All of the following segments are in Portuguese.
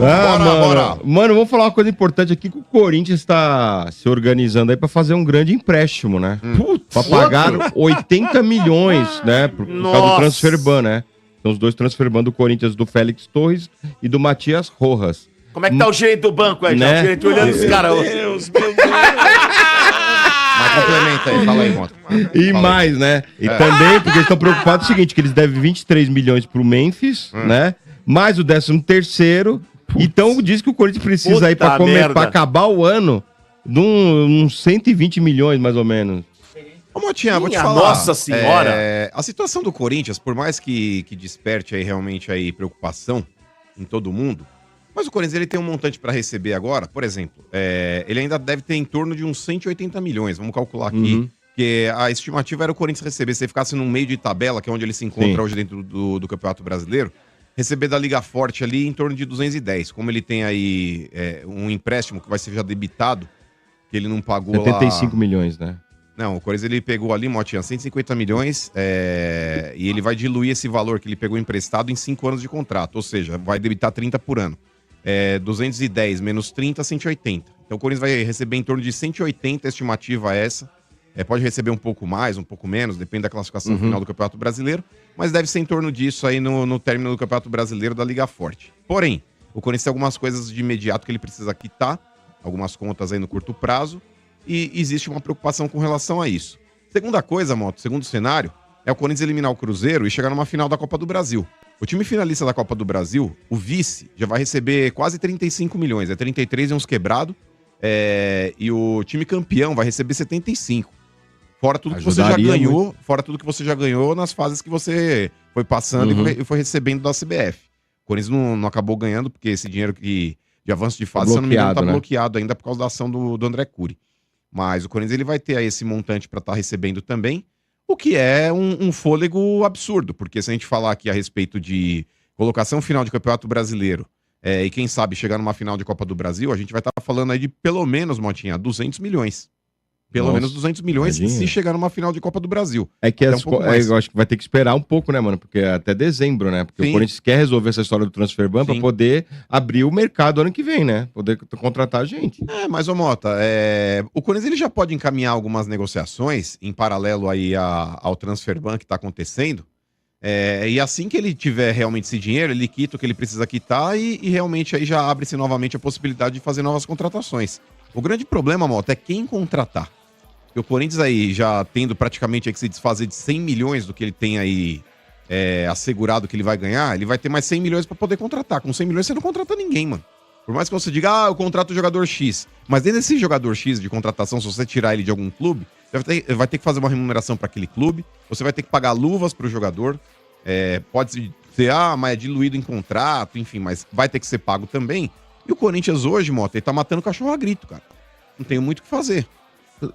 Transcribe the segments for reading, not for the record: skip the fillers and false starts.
Bora. Mano, vamos falar uma coisa importante aqui, que o Corinthians está se organizando aí pra fazer um grande empréstimo, né? Pra pagar 80 milhões, né? Por causa do Transferban, né? São os dois Transferban do Corinthians, do Félix Torres e do Matias Rojas. Como é que tá o gerente do banco aí, né? O gerente olhando os caras. Meu Deus. Mas complementa aí, fala aí, Mota. E mais, né? E também, porque eles estão preocupados com o seguinte, que eles devem 23 milhões pro Memphis, né? Mais o 13º. Então diz que o Corinthians precisa aí pra acabar o ano de uns 120 milhões, mais ou menos. Ô, Motinha, vou te Minha falar. Nossa Senhora. A situação do Corinthians, por mais que desperte aí realmente aí preocupação em todo mundo, mas o Corinthians ele tem um montante pra receber agora, por exemplo, ele ainda deve ter em torno de uns 180 milhões, vamos calcular aqui, porque a estimativa era o Corinthians receber, se ele ficasse no meio de tabela, que é onde ele se encontra hoje dentro do Campeonato Brasileiro, receber da Liga Forte ali em torno de 210. Como ele tem aí um empréstimo que vai ser já debitado, que ele não pagou 75 milhões, né? Não, o Corinthians ele pegou ali, Motinha, 150 milhões e ele vai diluir esse valor que ele pegou emprestado em 5 anos de contrato, ou seja, vai debitar 30 por ano. 210 menos 30, 180. Então o Corinthians vai receber em torno de 180, a estimativa essa. Pode receber um pouco mais, um pouco menos, depende da classificação final do Campeonato Brasileiro, mas deve ser em torno disso aí no término do Campeonato Brasileiro da Liga Forte. Porém, o Corinthians tem algumas coisas de imediato que ele precisa quitar, algumas contas aí no curto prazo, e existe uma preocupação com relação a isso. Segunda coisa, Moto, segundo cenário, é o Corinthians eliminar o Cruzeiro e chegar numa final da Copa do Brasil. O time finalista da Copa do Brasil, o vice, já vai receber quase 35 milhões, 33 e uns quebrado, e o time campeão vai receber 75. Fora tudo que você já ganhou, fora tudo que você já ganhou nas fases que você foi passando e foi recebendo da CBF. O Corinthians não acabou ganhando, porque esse dinheiro de avanço de fase, se eu não me engano, tá bloqueado ainda por causa da ação do André Cury. Mas o Corinthians ele vai ter aí esse montante para estar recebendo também, o que é um fôlego absurdo, porque se a gente falar aqui a respeito de colocação final de Campeonato Brasileiro e quem sabe chegar numa final de Copa do Brasil, a gente vai estar falando aí de pelo menos, Motinha, 200 milhões. Pelo menos 200 milhões se chegar numa final de Copa do Brasil. Eu acho que vai ter que esperar um pouco, né, mano? Porque é até dezembro, né? Porque o Corinthians quer resolver essa história do Transferban pra poder abrir o mercado ano que vem, né? Poder contratar a gente. Mas, ô Mota, o Corinthians ele já pode encaminhar algumas negociações em paralelo aí ao Transferban que tá acontecendo. E assim que ele tiver realmente esse dinheiro, ele quita o que ele precisa quitar e realmente aí já abre-se novamente a possibilidade de fazer novas contratações. O grande problema, Mota, é quem contratar. Porque o Corinthians aí já tendo praticamente aí que se desfazer de 100 milhões do que ele tem aí assegurado que ele vai ganhar, ele vai ter mais 100 milhões para poder contratar. Com 100 milhões você não contrata ninguém, mano. Por mais que você diga, eu contrato o jogador X. Mas dentro desse jogador X de contratação, se você tirar ele de algum clube, vai ter que fazer uma remuneração para aquele clube, você vai ter que pagar luvas para o jogador, pode ser, mas é diluído em contrato, enfim, mas vai ter que ser pago também. E o Corinthians hoje, Mota, ele tá matando cachorro a grito, cara. Não tem muito o que fazer.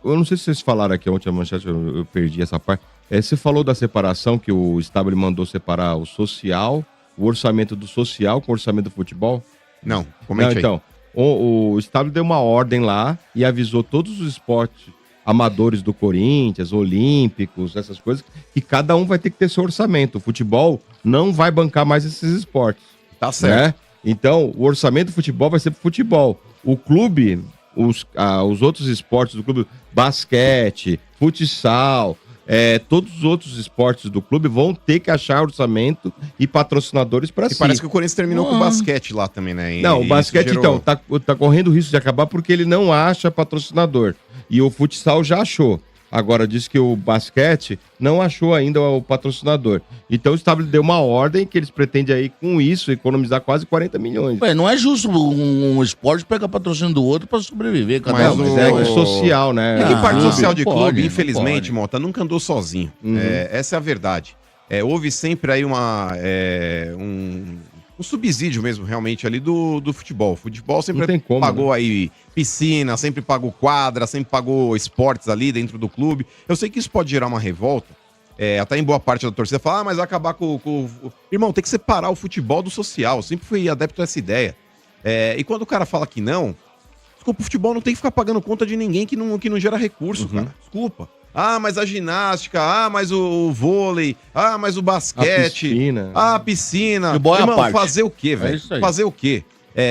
Eu não sei se vocês falaram aqui ontem, a manchete, eu perdi essa parte. Você falou da separação, que o Stabile mandou separar o social, o orçamento do social com o orçamento do futebol? Não, comente aí. Então, o Stabile deu uma ordem lá e avisou todos os esportes amadores do Corinthians, olímpicos, essas coisas, que cada um vai ter que ter seu orçamento. O futebol não vai bancar mais esses esportes. Tá certo. Né? Então, o orçamento do futebol vai ser pro futebol. O clube, os outros esportes do clube, basquete, futsal, todos os outros esportes do clube vão ter que achar orçamento e patrocinadores para si. E parece que o Corinthians terminou com o basquete lá também, né? Não, o basquete, então, tá correndo risco de acabar porque ele não acha patrocinador. E o futsal já achou. Agora, diz que o basquete não achou ainda o patrocinador. Então, o Stabile deu uma ordem que eles pretendem aí, com isso, economizar quase 40 milhões. Não é justo um esporte pegar patrocínio do outro pra sobreviver. Mas é social, né? É que parte social de clube, infelizmente, Mota, nunca andou sozinho. Essa é a verdade. Houve sempre aí um subsídio mesmo, realmente, ali do futebol. O futebol sempre pagou aí piscina, sempre pagou quadra, sempre pagou esportes ali dentro do clube. Eu sei que isso pode gerar uma revolta. Até em boa parte da torcida fala, mas vai acabar com... Irmão, tem que separar o futebol do social. Eu sempre fui adepto a essa ideia. E quando o cara fala que não, desculpa, o futebol não tem que ficar pagando conta de ninguém que não gera recurso, cara. Desculpa. Mas a ginástica, mas o vôlei, mas o basquete, a piscina. Irmão, fazer o quê, velho? Fazer o quê?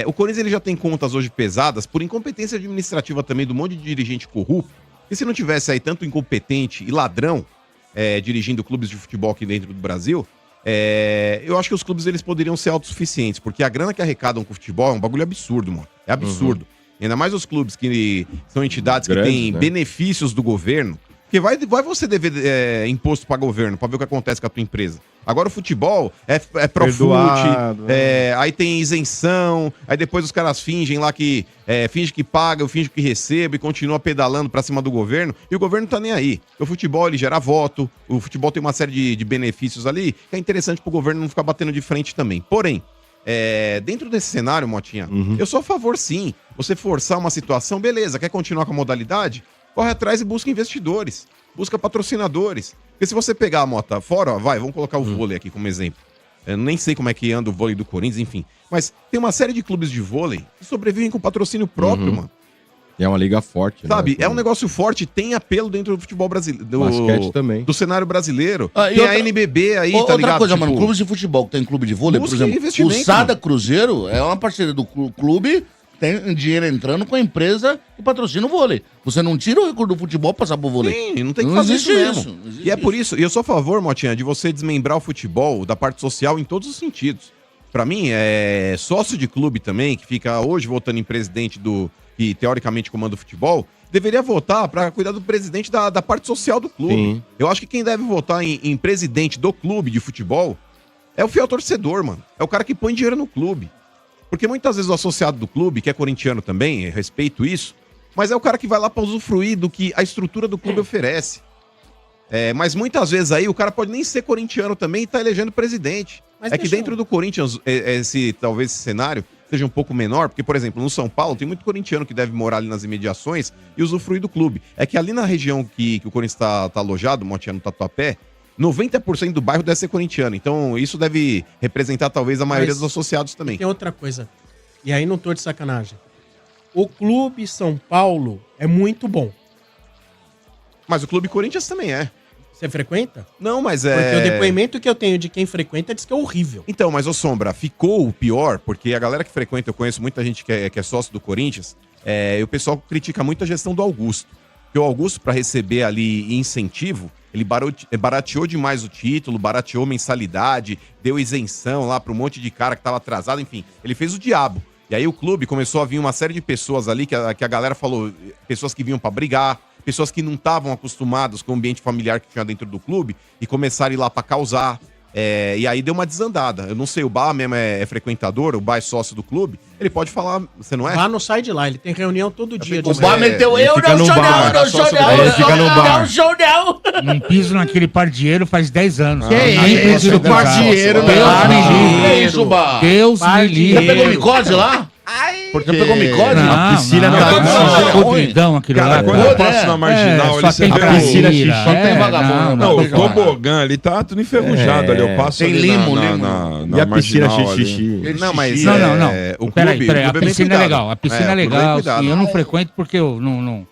O Corinthians ele já tem contas hoje pesadas por incompetência administrativa também do monte de dirigente corrupto. E se não tivesse aí tanto incompetente e ladrão dirigindo clubes de futebol aqui dentro do Brasil, eu acho que os clubes eles poderiam ser autossuficientes, porque a grana que arrecadam com o futebol é um bagulho absurdo, mano. É absurdo. Ainda mais os clubes que são entidades que têm benefícios do governo. Porque vai você dever imposto para governo, para ver o que acontece com a tua empresa. Agora o futebol é Profute, aí tem isenção, aí depois os caras fingem lá que finge que paga, finge que recebe e continua pedalando pra cima do governo, e o governo não tá nem aí. O futebol ele gera voto, o futebol tem uma série de benefícios ali, que é interessante pro governo não ficar batendo de frente também. Porém, dentro desse cenário, Motinha, eu sou a favor sim. Você forçar uma situação, beleza, quer continuar com a modalidade? Corre atrás e busca investidores, busca patrocinadores. Porque se você pegar a Mota fora, vamos colocar o vôlei aqui como exemplo. Eu nem sei como é que anda o vôlei do Corinthians, enfim. Mas tem uma série de clubes de vôlei que sobrevivem com patrocínio próprio, mano. E é uma liga forte, sabe? né? É um negócio forte, tem apelo dentro do futebol brasileiro. Basquete também. Do cenário brasileiro. Tem a NBB aí, tá ligado? Outra coisa, mano, clubes de futebol, que tem clube de vôlei, por exemplo, o Sada Cruzeiro é uma parceria do clube, tem dinheiro entrando com a empresa que patrocina o vôlei. Você não tira o recurso do futebol pra passar pro vôlei. Sim, não tem que fazer isso mesmo. E é por isso, e eu sou a favor, Motinha, de você desmembrar o futebol da parte social em todos os sentidos. Pra mim, sócio de clube também, que fica hoje votando em presidente que teoricamente comanda o futebol, deveria votar pra cuidar do presidente da parte social do clube. Sim. Eu acho que quem deve votar em presidente do clube de futebol é o fiel torcedor, mano. É o cara que põe dinheiro no clube. Porque muitas vezes o associado do clube, que é corintiano também, respeito isso, mas é o cara que vai lá pra usufruir do que a estrutura do clube oferece. Mas muitas vezes aí o cara pode nem ser corintiano também e tá elegendo presidente. Mas que dentro do Corinthians, talvez esse cenário seja um pouco menor, porque, por exemplo, no São Paulo tem muito corintiano que deve morar ali nas imediações e usufruir do clube. É que ali na região que o Corinthians tá alojado, Motinha, no Tatuapé, 90% do bairro deve ser corintiano. Então, isso deve representar, talvez, a maioria dos associados também. Tem outra coisa. E aí não tô de sacanagem. O Clube São Paulo é muito bom. Mas o Clube Corinthians também é. Você frequenta? Não, mas Porque o depoimento que eu tenho de quem frequenta diz que é horrível. Então, mas, ô Sombra, ficou o pior, porque a galera que frequenta, eu conheço muita gente que é sócio do Corinthians, e o pessoal critica muito a gestão do Augusto. Porque o Augusto, para receber ali incentivo, ele barateou demais o título, barateou mensalidade, deu isenção lá para um monte de cara que tava atrasado, enfim. Ele fez o diabo. E aí o clube começou a vir uma série de pessoas ali, que a galera falou, pessoas que vinham para brigar, pessoas que não estavam acostumadas com o ambiente familiar que tinha dentro do clube e começaram a ir lá para causar. E aí deu uma desandada. Eu não sei, o Bá mesmo é frequentador, o Bá é sócio do clube. Ele pode falar, você não é? O Bá não sai de lá, ele tem reunião todo dia. O Bá meteu eu não sou não, não sou não, não sou não. Não piso naquele pardieiro faz 10 anos. Que isso, do pardieiro, meu. isso, Bá? Deus me livre. Você pegou micose lá? Porque... Você pegou micose? Não, piscina não, podridão aquilo lá. Cara, quando eu passo na marginal, só tem piscina, só tem vagabundo. Não, o tobogã ali tá tudo enferrujado ali. Eu passo tem ali limo, na e a piscina xixi. Não, mas não. o Peraí, clube a piscina é legal. A piscina é legal, cuidado. sim. Eu não frequento porque eu não...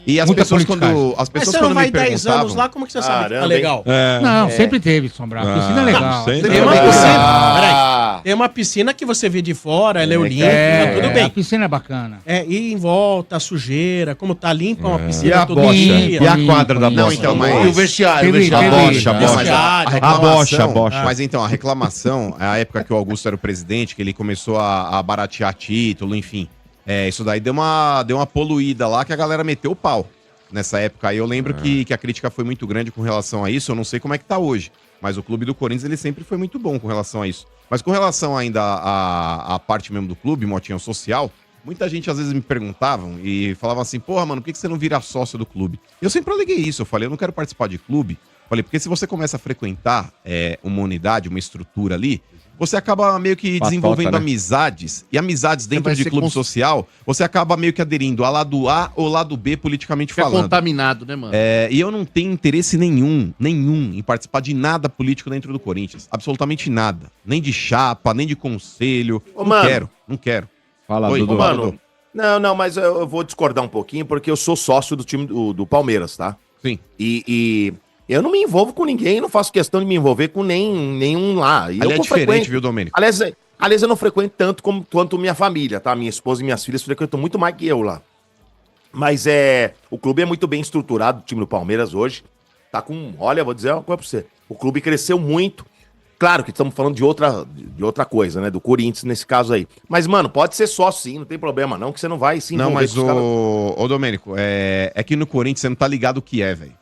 E as Muita pessoas politicagem. quando Mas você não vai 10 anos lá, como que você sabe que tá legal? Não, sempre teve, Sombra. A piscina é legal. Tem uma piscina. Peraí. Tem uma piscina que você vê de fora, ela é olímpica, tudo bem. A piscina é bacana. E em volta, a sujeira, como tá limpa uma piscina E a todo bocha? dia. E a quadra da bocha? Não, então, mas... E o vestiário, A bocha. Mas então, a reclamação, a época que o Augusto era o presidente, que ele começou a baratear título, enfim. Isso daí deu uma poluída lá que a galera meteu o pau nessa época. Aí eu lembro que a crítica foi muito grande com relação a isso. Eu não sei como é que tá hoje. Mas o clube do Corinthians, ele sempre foi muito bom com relação a isso. Mas com relação ainda à parte mesmo do clube, Motinha, social, muita gente às vezes me perguntavam e falavam assim, porra, mano, por que você não vira sócio do clube? Eu sempre aleguei isso, eu falei, eu não quero participar de clube. Falei, porque se você começa a frequentar uma unidade, uma estrutura ali, você acaba meio que desenvolvendo amizades. E amizades dentro de clube social, você acaba meio que aderindo ao lado A ou lado B, politicamente falando. É contaminado, né, mano? E eu não tenho interesse nenhum, em participar de nada político dentro do Corinthians. Absolutamente nada. Nem de chapa, nem de conselho. Não quero. Fala, Oi, Dudu. Mano, não, mas eu vou discordar um pouquinho, porque eu sou sócio do time do Palmeiras, tá? Sim. E eu não me envolvo com ninguém, não faço questão de me envolver com nenhum lá. E Ali eu é diferente, viu, Domênico? Aliás, Aliás, eu não frequento tanto quanto minha família, tá? Minha esposa e minhas filhas frequentam muito mais que eu lá. Mas o clube é muito bem estruturado, o time do Palmeiras hoje. Tá com, olha, vou dizer uma coisa pra você. O clube cresceu muito. Claro que estamos falando de outra coisa, né? Do Corinthians nesse caso aí. Mas, mano, pode ser só sim, não tem problema não, que você não vai se Não, mas com os caras. ô Domênico, é que no Corinthians você não tá ligado o que é, velho.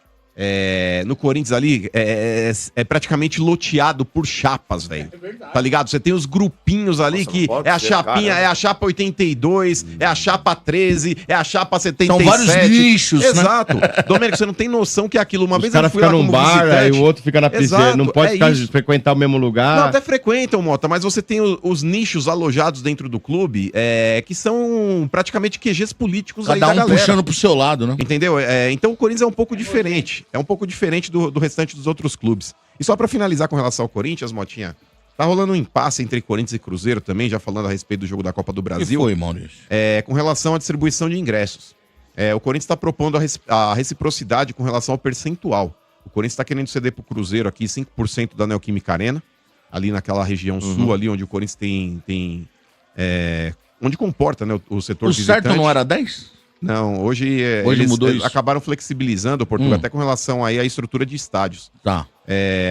No Corinthians ali é praticamente loteado por chapas, velho. Tá ligado? Você tem os grupinhos ali. Nossa, que não pode é a ser, chapinha, cara. é a chapa 82, é a chapa 13, é a chapa 77. São vários nichos, né? Exato. Domênico, você não tem noção que é aquilo. Uma Os vez caras ficam num bar, aí o outro fica na piscina. Exato, Não pode frequentar o mesmo lugar. Não, até frequentam, Mota, mas você tem os nichos alojados dentro do clube que são praticamente QGs políticos aí Cada da um galera. puxando pro seu lado, né? Entendeu? Então o Corinthians é um pouco diferente. É um pouco diferente do restante dos outros clubes. E só pra finalizar com relação ao Corinthians, Motinha, tá rolando um impasse entre Corinthians e Cruzeiro também, já falando a respeito do jogo da Copa do E Brasil. foi, Maurício? Com relação à distribuição de ingressos. O Corinthians está propondo a reciprocidade com relação ao percentual. O Corinthians está querendo ceder pro Cruzeiro aqui 5% da Neoquímica Arena, ali naquela região sul, ali onde o Corinthians tem onde comporta, né, o setor O certo não era 10? Não, hoje Hoje eles mudou isso? acabaram flexibilizando, Portugal, até com relação aí à estrutura de estádios. Tá.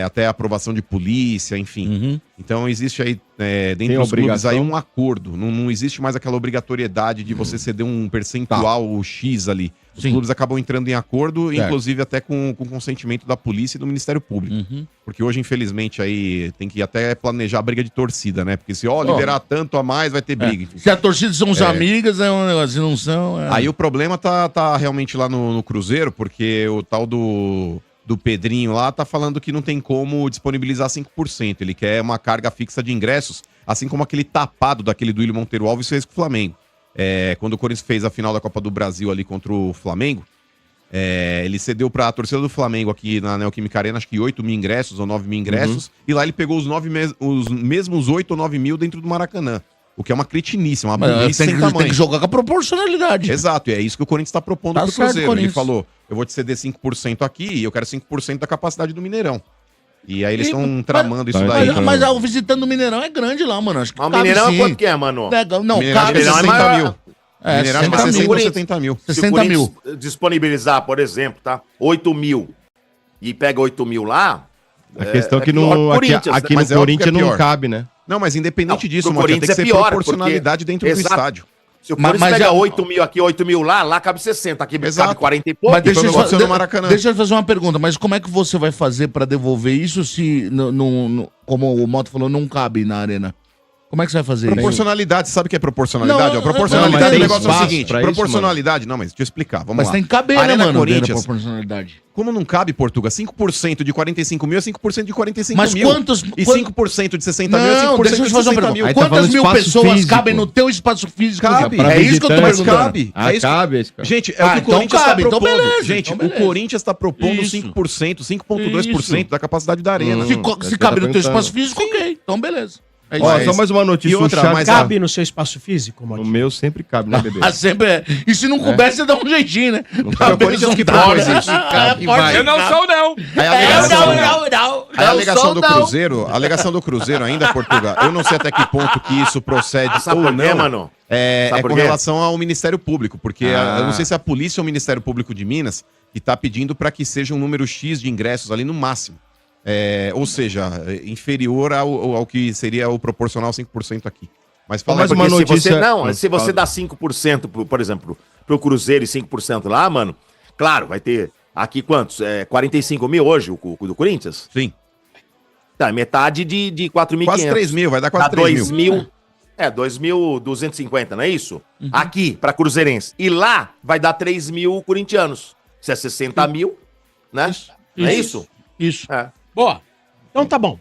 Até a aprovação de polícia, enfim. Uhum. Então existe aí, dentro Tem dos clubes obrigação? aí um acordo. Não existe mais aquela obrigatoriedade de você ceder um percentual X ali. Os Sim. clubes acabam entrando em acordo, Certo. inclusive até com consentimento da polícia e do Ministério Público. Uhum. Porque hoje, infelizmente, aí tem que até planejar a briga de torcida, né? Porque se liberar tanto a mais, vai ter briga. enfim. Se a torcida são os amigas, é um negócio. Se não são. Aí o problema tá realmente lá no Cruzeiro, porque o tal do Pedrinho lá tá falando que não tem como disponibilizar 5%. Ele quer uma carga fixa de ingressos, assim como aquele tapado daquele do Willian Monteiro Alves fez com o Flamengo. Quando o Corinthians fez a final da Copa do Brasil ali contra o Flamengo, ele cedeu pra torcida do Flamengo aqui na Neoquímica Arena, acho que 8 mil ingressos ou 9 mil ingressos, e lá ele pegou os mesmos 8 ou 9 mil dentro do Maracanã. O que é uma cretinice, uma burrice sem Tem tamanho. que jogar com a proporcionalidade. Exato, e é isso que o Corinthians está propondo Tá pro certo, Cruzeiro. Ele Corinthians. falou, eu vou te ceder 5% aqui e eu quero 5% da capacidade do Mineirão. E aí eles estão tramando isso daí. Mas o visitando o Mineirão é grande lá, mano. Acho que Mas o cabe Mineirão sim. quanto que é, mano? Não, Mineirão cabe é Mineirão é 60 maior. mil. É, Mineirão é 60 60 mil. ou 70 mil. Se o 60 Corinthians mil. disponibilizar, por exemplo, tá? 8 mil e pega 8 mil lá. A questão é que pior pro aqui Corinthians, no Mas é óbvio que Corinthians é não pior. cabe, né? Não, mas independente Não, disso, pro Motinha, tem que Corinthians ser é pior, proporcionalidade porque- dentro do Exato. estádio. Se o Corinthians Mas pega já- 8 mil aqui, 8 mil lá cabe 60. Aqui Exato. cabe 40 e pouco. Mas deixa foi eu, o que aconteceu de- no Maracanã. deixa eu fazer uma pergunta, mas como é que você vai fazer pra devolver isso se, como o Moto falou, não cabe na arena? Como é que você vai fazer Proporcionalidade, sabe o que é proporcionalidade? Não, Ó, proporcionalidade, não, mas o negócio é o tem seguinte, espaço pra isso, proporcionalidade, não, mas deixa eu explicar, vamos Mas lá. tem que caber, né, Arena mano? dentro da Corinthians, proporcionalidade. como não cabe, Portugal, 5% de 45 mil é 5% de 45 Mas mil. quantos- E 5% de 60 mil é Não, 5% deixa eu de te fazer uma 60 pergunta. mil. Aí tá Quantas falando mil espaço pessoas físico. cabem no teu espaço físico? Cabe. Pra É isso que eu tô visitante, Mas perguntando. cabe. Ah, É isso que- cabe. Esse cara. Gente, é Ah, o que o então Corinthians cabe, está então propondo. beleza, Gente, então o beleza. Corinthians está propondo Isso. 5%, 5,2% da capacidade da arena. Se, é se isso que cabe eu tô no teu perguntando. espaço físico, ok. Então beleza. É Ó, Mas- só mais uma notícia. E outra, o chat- mas Cabe no seu espaço físico, O Motinha? meu sempre cabe, né, bebê? Ah, sempre é. E se não couber, você dá um jeitinho, né? É o Corinthians que propôs isso. Cabe, Eu não sou, não. Aí a alegação, não. aí a alegação do Cruzeiro, a alegação do Cruzeiro ainda, Portugal, eu não sei até que ponto que isso procede Sabe ou por quê, não. mano? É Sabe por com quê? relação ao Ministério Público, porque Ah. eu não sei se é a polícia ou o Ministério Público de Minas que está pedindo para que seja um número X de ingressos ali no máximo. Ou seja, inferior ao que seria o proporcional 5% aqui. Mas fala Mais aí, uma Porque notícia- se você Fala. dá 5%, por exemplo, pro Cruzeiro e 5% lá, mano, claro, vai ter aqui quantos? 45 mil hoje, o do Corinthians? Sim, Tá, metade de 4.500. quase 3 mil, vai dar Dá quase 3 2 mil. mil. 2.250, não é isso? Aqui, pra Cruzeirense. E lá vai dar 3 mil corintianos. Se é 60 mil, né? Não é isso? Isso. É. Boa. Então tá bom.